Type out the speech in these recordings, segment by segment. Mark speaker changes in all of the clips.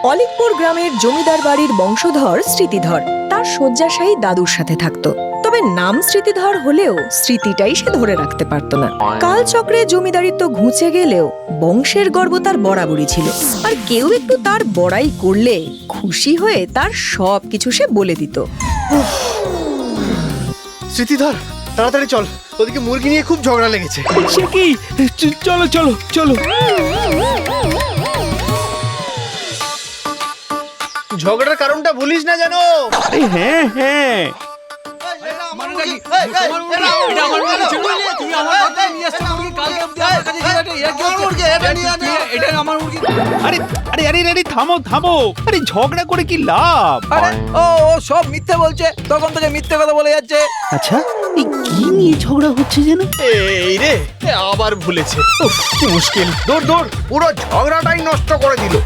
Speaker 1: অলিকপুর গ্রামের জমিদার বাড়ির বংশধর স্মৃতিধর তার শয্যাশায়ী দাদুর সাথে থাকতো। তবে নাম স্মৃতিধর হলেও স্মৃতিটাই সে ধরে রাখতে পারত না। কালচক্রে জমিদারিত্ব ঘুচে গেলেও বংশের গর্ব তার বরাবরই ছিল, আর কেউ একটু তার বড়াই করলে খুশি হয়ে তার সবকিছু সে বলে দিত।
Speaker 2: স্মৃতিধর, তাড়াতাড়ি চল, ওদিকে মুরগি নিয়ে খুব ঝগড়া লেগেছে।
Speaker 3: সে কি? চলো চলো চলো।
Speaker 2: ঝগড়ার কারণটা ভুলিস না জানো?
Speaker 3: হ্যাঁ হ্যাঁ, আরে আরে আরে আরে থামো থামো, আরে ঝগড়া করে কি লাভ?
Speaker 4: আরে ও সব মিথ্যে বলছে, তখন থেকে মিথ্যে কথা বলে যাচ্ছে।
Speaker 3: আচ্ছা, এই কি নিয়ে ঝগড়া হচ্ছে যেন?
Speaker 2: এই রে, আবার ভুলেছে। উফ, কি মুশকিল। দৌড় দৌড়, পুরো ঝগড়াটাই নষ্ট করে দিল।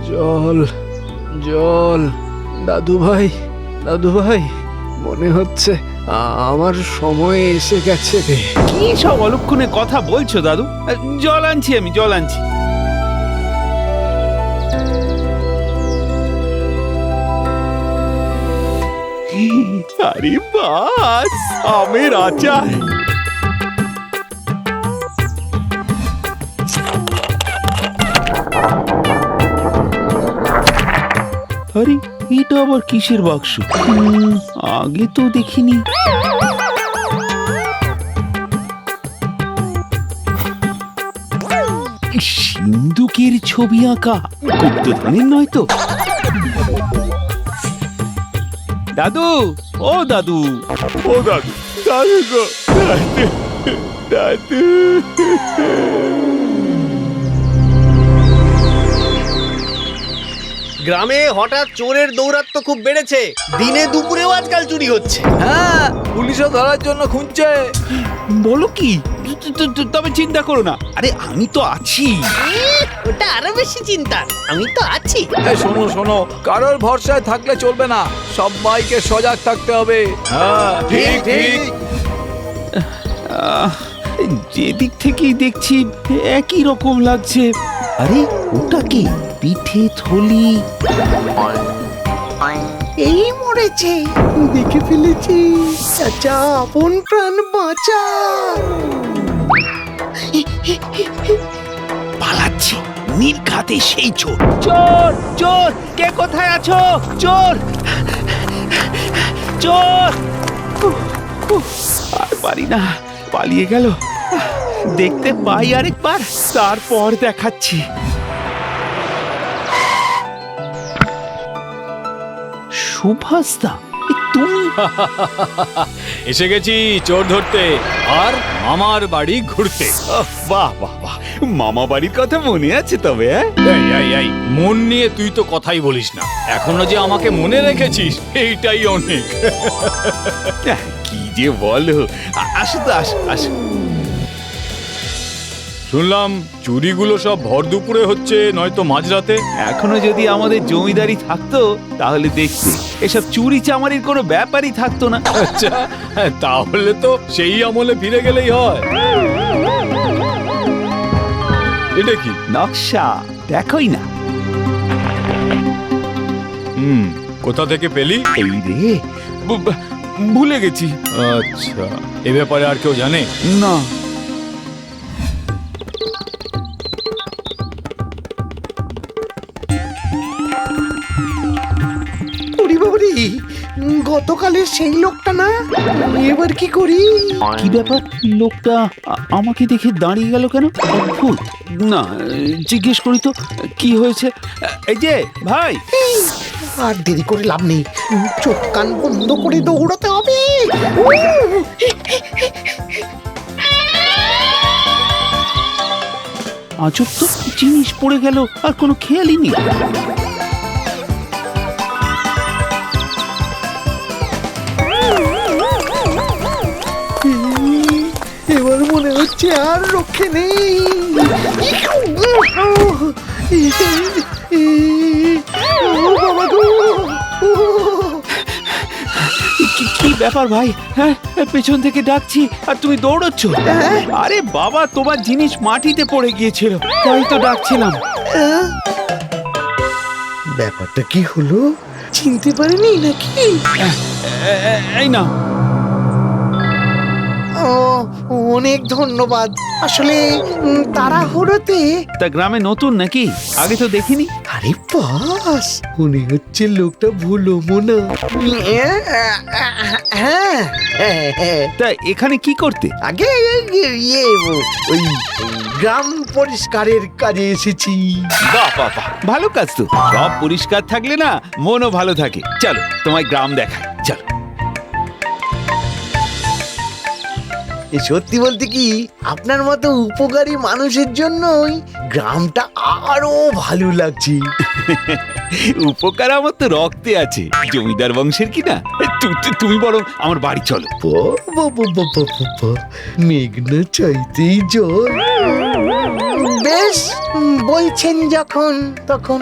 Speaker 5: জল জল, দাদু ভাই, দাদু ভাই, মনে হচ্ছে আমার সময় এসে গেছে রে।
Speaker 3: কি সব অলক্ষণে কথা বলছো দাদু? জল আনছি, আমি জল আনছি। আরে বাস, আমের আচার। আরে এটা আবার কিসের বাক্স? আগে তো দেখিনি। সিন্ধুকের ছবি আঁকা, গুপ্তধনের নয় তো? দাদু, ও দাদু, ও দাদু, দাদু গো, দাদু, দাদু।
Speaker 2: গ্রামে হঠাৎ চোরের দৌরাত্ম্য খুব বেড়েছে। দিনে দুপুরেও আজকাল চুরি হচ্ছে।
Speaker 4: হ্যাঁ, পুলিশও ধরার জন্য খুঁজছে।
Speaker 3: বলো কি? তবে চিন্তা করো না, আরে আমি তো আছি।
Speaker 2: ওটা আরো বেশি চিন্তা, আমি তো আছি।
Speaker 4: শোনো শোনো, কারোর ভরসায় থাকলে চলবে না, সবাইকে সজাগ থাকতে হবে।
Speaker 3: হ্যাঁ,
Speaker 2: ঠিক ঠিক।
Speaker 3: যেদিক থেকেই দেখছি একই রকম লাগছে। আরে ওটা কি? পিঠে থলি।
Speaker 5: এই মরেছে, দেখে ফেলেছি। চাচা, আপন প্রাণ বাঁচা।
Speaker 3: পালাচ্ছি, নির্ঘাতে সেই চোর। চোর চোর, কে কোথায় আছো? চোর চোর। আর পারি না, পালিয়ে গেল। দেখতে পাই আরেকবার, তারপর দেখাচ্ছি। সুভাষদা, তুমি?
Speaker 6: এসে গেছি চোর ধরতে আর মামার বাড়ি ঘুরতে।
Speaker 3: বাহ বাহ বাহ, মামা বাড়ির কথা মনে আছে তবে?
Speaker 6: এই মন নিয়ে তুই তো কথাই বলিস না, এখনো যে আমাকে মনে রেখেছিস এইটাই অনেক।
Speaker 3: কি যে বলো, আসো তো, আসো আসো।
Speaker 6: শুনলাম চুরিগুলো সব ভর দুপুরে হচ্ছে, নয়তো মাঝরাতে।
Speaker 3: এখনো যদি আমাদের জমিদারি থাকতো তাহলে দেখতে এসব চুরি চামারির কোনো ব্যাপারই থাকতো না।
Speaker 6: আচ্ছা, তাহলে তো সেই আমলে ফিরে গেলেই হয়। এটা কি?
Speaker 3: নকশা দেখোই না।
Speaker 6: কোথা থেকে পেলি?
Speaker 3: এই রে, ভুলে গেছি।
Speaker 6: আচ্ছা, এ ব্যাপারে আর কেউ জানে
Speaker 3: না।
Speaker 5: গতকালের সেই লোকটা না? এবার কি করি?
Speaker 3: কি ব্যাপার, লোকটা আমাকে দেখে দাঁড়িয়ে গেল কেন? অদ্ভুত না, জিজ্ঞেস করি তো কি হয়েছে। এই যে ভাই।
Speaker 5: আর দেরি করে লাভ নেই, চোখ কান বন্ধ করে দৌড়াতে হবে।
Speaker 3: আজব তো, জিনিস পড়ে গেল আর কোনো খেয়ালই নেই।
Speaker 5: এবার মনে হচ্ছে আর রক্ষে নেই। বাবা গো,
Speaker 3: ব্যাপার ভাই? হ্যাঁ, পেছন থেকে ডাকছি আর তুমি দৌড়চ্ছ। আরে বাবা, তোমার জিনিস মাটিতে পড়ে গিয়েছিল, তাই তো ডাকছিলাম।
Speaker 2: ব্যাপারটা কি হলো চিনতে পারিনি নাকি?
Speaker 3: এই না,
Speaker 2: ও, অনেক ধন্যবাদ। আসলে তাড়াহুড়োতে।
Speaker 3: তা গ্রামে নতুন নাকি? আগে তো দেখিনি।
Speaker 2: আরে বাস, মনে হচ্ছে লোকটা ভুলো মনে। হ্যাঁ,
Speaker 3: তা এখানে কি করতে?
Speaker 2: আগে ইয়ে ওই গ্রাম পরিষ্কারের কাজে এসেছি।
Speaker 3: বাহ বাহ বাহ, ভালো কাজ তো। সব পরিষ্কার থাকলে না মনও ভালো থাকে। চলো তোমায় গ্রাম দেখাই, চলো।
Speaker 2: সত্যি বলতে কি, আপনার মতো উপকারী মানুষের জন্যই গ্রামটা আরো ভালো লাগছে।
Speaker 3: উপকার আমার তো রক্তে আছে, জমিদার বংশের কি না? তুমি বরং আমার বাড়ি চলো।
Speaker 2: মেঘনা চাইতেই জল। বেশ, বলছেন যখন তখন।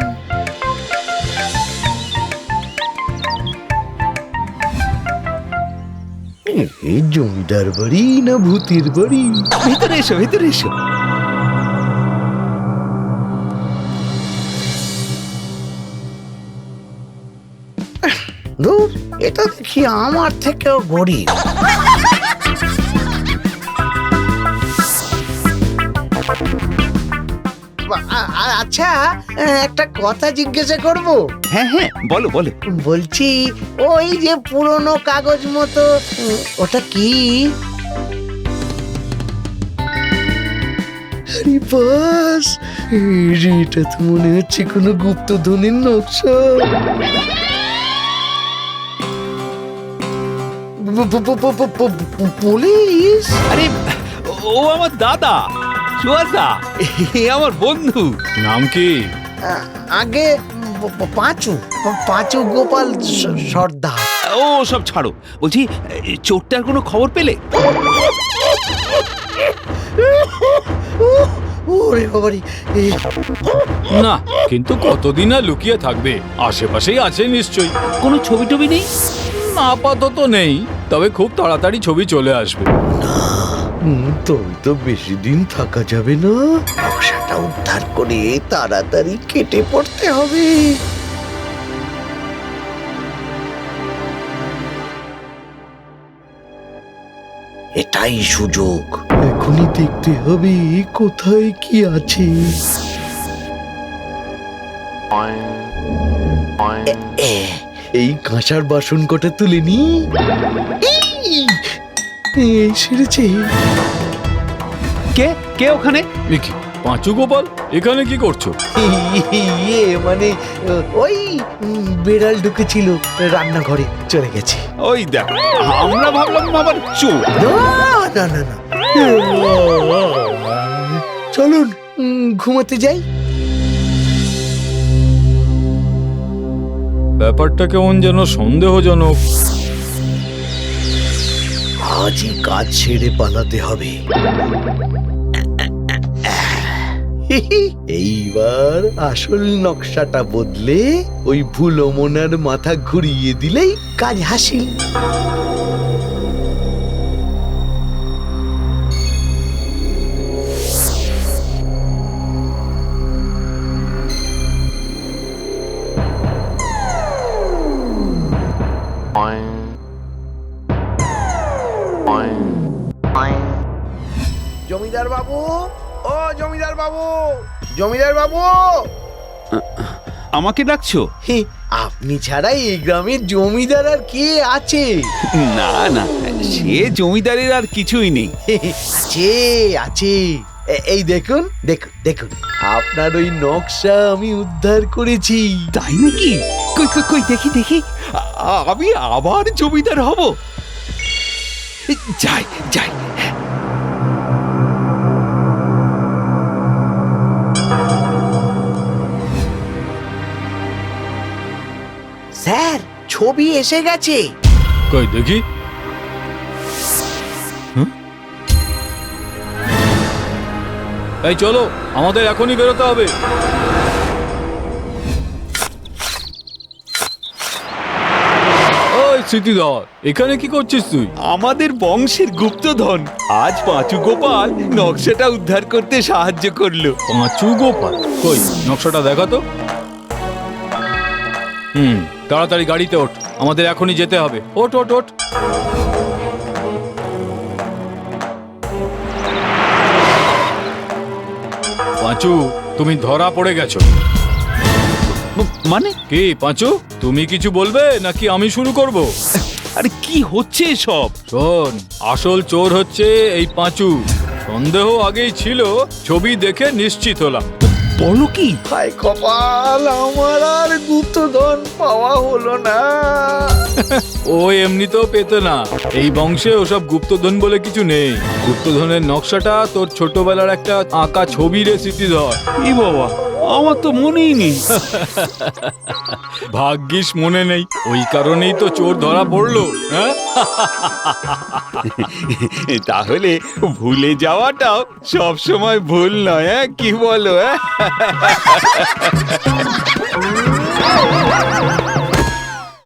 Speaker 2: এই জমিদার বাড়ি না ভূতের বাড়ি?
Speaker 3: ভেতরে এসো, ভেতরে এসো।
Speaker 2: ধুর, এটা দেখি আমার থেকেও গরিব। আচ্ছা, একটা কথা জিজ্ঞাসা করব?
Speaker 3: হ্যাঁ হ্যাঁ, বলো বলো।
Speaker 2: বলছি, ওই যে পুরনো কাগজ মতো, ওটা কি? আরে বাস, এটা তো মনে হচ্ছে কোনো গুপ্তধনের নকশা। পুলিশ?
Speaker 3: আরে ও আমার দাদা সুয়াসদা, এ আমার বন্ধু।
Speaker 6: নাম কি?
Speaker 2: আগে পাঁচু, পাঁচু গোপাল সর্দার।
Speaker 3: ও সব ছাড়ো, বলছি চোরটার কোনো খবর পেলে?
Speaker 2: ওরে বাবারি,
Speaker 6: না, কিন্তু কতদিন আর লুকিয়ে থাকবে? আশেপাশেই আছে নিশ্চয়ই।
Speaker 3: কোনো ছবি টবি নেই?
Speaker 6: না, আপাতত নেই, তবে খুব তাড়াতাড়ি ছবি চলে আসবে।
Speaker 2: তবে তো বেশি দিন থাকা যাবে না। নকশাটা উদ্ধার করে তাড়াতাড়ি কেটে পড়তে হবে। এটাই সুযোগ। এখনই দেখতে হবে কোথায় কি আছে। এই কাঁসার বাসন কটা তুলে নি। সেরেছে।
Speaker 3: কে কে ওখানে?
Speaker 6: দেখি, পাঁচু গোপাল এখানে কি করছো?
Speaker 2: ইয়ে মানে ওই বেড়াল ঢুকেছিল রান্নাঘরে, চলে গেছে।
Speaker 3: ওই দেখ, আমরা ভাবলাম আবার চোর।
Speaker 2: না না না না, চলুন ঘুমাতে যাই।
Speaker 6: ব্যাপারটা কেমন যেন সন্দেহজনক।
Speaker 2: আজই কাজ ছেড়ে পালাতে হবে। এইবার আসল নকশাটা বদলে ওই ভুলোমনার মাথা ঘুরিয়ে দিলেই কাজ হাসিল। জমিদার বাবু, ও জমিদার বাবু, জমিদার বাবু।
Speaker 3: আমাকে ডাকছো?
Speaker 2: আপনি ছাড়া এই গ্রামের জমিদার আর কে আছে?
Speaker 3: না না, সে জমিদারের আর কিছুই নেই।
Speaker 2: আছে আছে, এই দেখুন দেখুন দেখুন, আপনার ওই নকশা আমি উদ্ধার করেছি।
Speaker 3: তাই নাকি? কই কই কই, দেখি দেখি। আমি আবার জমিদার হব? যাই যাই।
Speaker 2: স্যার, ছবি এসে গেছে।
Speaker 6: কই দেখি। এই চলো, আমাদের এখনই বেরোতে হবে। ওই স্মৃতিধর, এখানে কি করছিস তুই?
Speaker 3: আমাদের বংশের গুপ্তধন আজ পাঁচু গোপাল নকশাটা উদ্ধার করতে সাহায্য করলো।
Speaker 6: পাঁচু গোপাল কই নকশাটা দেখা তো। তাড়াতাড়ি গাড়িতে ওঠ, আমাদের এখনই যেতে হবে। ওঠ ওঠ ওঠ। পাঁচু, তুমি ধরা পড়ে গেছো।
Speaker 3: মানে
Speaker 6: কি পাঁচু, তুমি কিছু বলবে নাকি আমি শুরু করব?
Speaker 3: আরে কি হচ্ছে সব?
Speaker 6: শোন, আসল চোর হচ্ছে এই পাঁচু। সন্দেহ আগেই ছিল, ছবি দেখে নিশ্চিত হলাম।
Speaker 3: বলো কি?
Speaker 2: হায় কপাল, আমার আর গুপ্তধন পাওয়া হলো না।
Speaker 6: ও এমনিতেও পেতে না, এই বংশে ওসব গুপ্তধন বলে কিছু নেই। গুপ্তধনের নকশাটা তোর ছোটবেলার একটা আঁকা ছবি রে স্মৃতিধর।
Speaker 3: এ বাবা, আমার তো মনেই নেই।
Speaker 6: ভাগ্যিস মনে নেই, ওই কারণেই তো চোর ধরা পড়লো। হ্যাঁ,
Speaker 3: তাহলে ভুলে যাওয়াটাও সব সময় ভুল নয়, হ্যাঁ কি বলো? হ্যাঁ